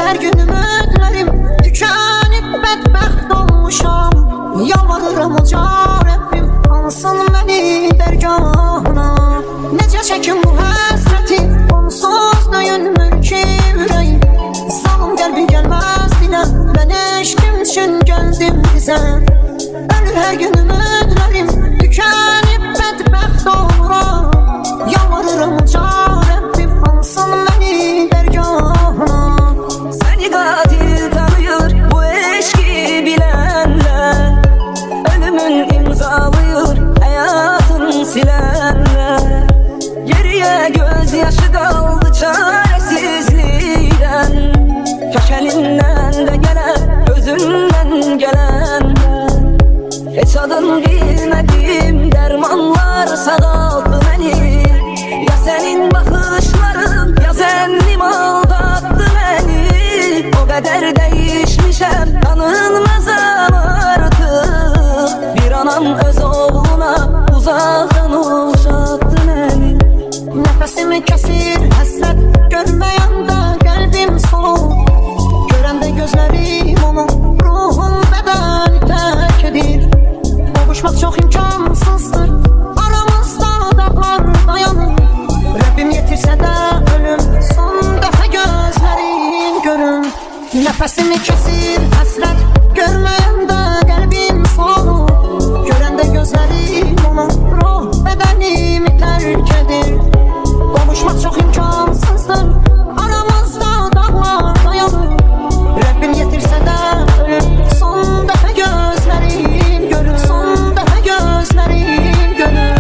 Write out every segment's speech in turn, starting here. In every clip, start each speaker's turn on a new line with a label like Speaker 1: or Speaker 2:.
Speaker 1: her gün ümidlerim tükenip bedbəxt olmuşam. Yalvarıram uca Rabbim, alsın beni dergahına. Necə çəkim bu həsrəti, onsuz döyünmür ki ürəyim. Salım qəlbi gəlməz dilə, mən eşqim üçün gəldim bizə. Ölür hər gün ümidlərim tükenip bedbəxt oluram. Yalvarıram uca Rabbim, alsın beni dergahına.
Speaker 2: Seni katil tanıyor bu eşki bilenler, ölümün imzalıyor hayatını silenler. Geriye gözyaşı kaldı çaresizliğden, köşelinden de gelen, gözünden gelenler. Hiç adın bilmediğim dermanlar sağaldı beni. Ya senin bakışların ya zennim aldattı beni. O kadar değişmişem tanınmazam artık. Bir anam öz oğluna uzaktan uşattı beni.
Speaker 1: Nefesimi kesir həsrət, görməyəndə qəlbim solur. Görəndə gözlərim onu, ruhum bədəni tərk edir. Qovuşmaq çox imkansızdır, aramızda dağlar dayanır. Rəbbim yetirsə də ölüm, son dəfə gözlərin görüm. Nefesimi kesir həsrət, görməyəndə qəlbim solur. Görəndə gözlərim onu, ruh bədənimi tərk edir. Qovuşmaq çox imkansızdır, aramızda dağlar dayanır. Rəbbim yetirsə də ölüm, son dəfə gözlərin görür. Son dəfə gözlərin görür.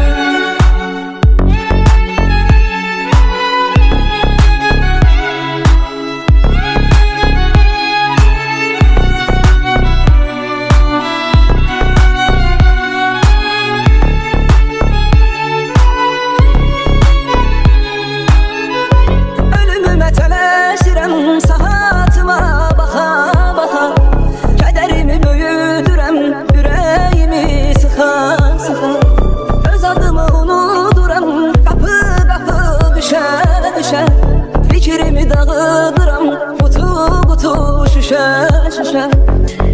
Speaker 2: Ölümüme tələşirəm sahatıma baxa baxa. Kədərimi böyüdürəm, ürəyimi sıxa sıxa. Öz adımı unuduram, qapı qapı düşə düşə. Fikrimi dağıdıram, qutu qutu şüşə şüşə.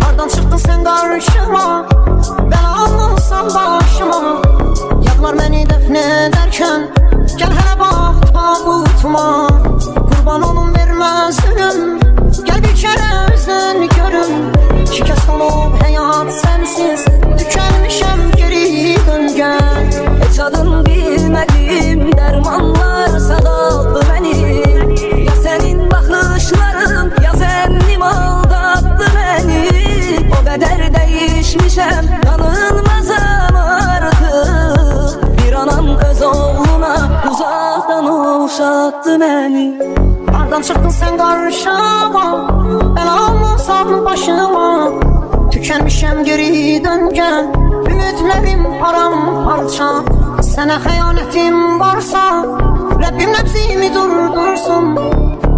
Speaker 1: Hardan çıxdın sən qarşıma, bəla olmusan başıma. Yadlar məni dəfn edərkən, gəl hələ bax tabutuma. Qurban olun verməz ölüm, gəl bir kərə üzün görüm. Şikəst olub həyat sənsiz, tükənmişəm geri dön gəl.
Speaker 2: Heç adın bilmediğim dermanlar sağaldı beni. Ya senin bakışların ya zennim aldattı beni. O kadar değişmişem tanınmazam artık. Bir anam öz oğluna uzaktan uşattı beni.
Speaker 1: Hardan çıxdın sən qarşıma, bəla olmusan başıma. Tükənmişəm geri dön gəl, ümidlərim paramparça. Sənə xəyanətim varsa, Rəbbim nəbzimi durdursun.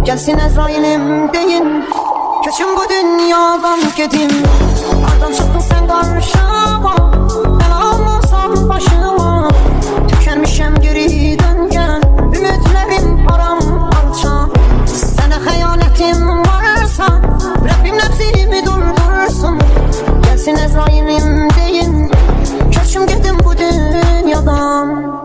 Speaker 1: Gəlsin Əzrailim deyin, köçüm bu dünyadan gedim. Hardan çıxdın sən qarşıma, bəla olmusan başıma. Tükənmişəm geri dön gəl, ümidlərim paramparça. Sənə xəyanətim varsa, Rəbbim nəbzimi durdursun. Gəlsin Əzrailim deyin, köçüm gedim bu dünyadan.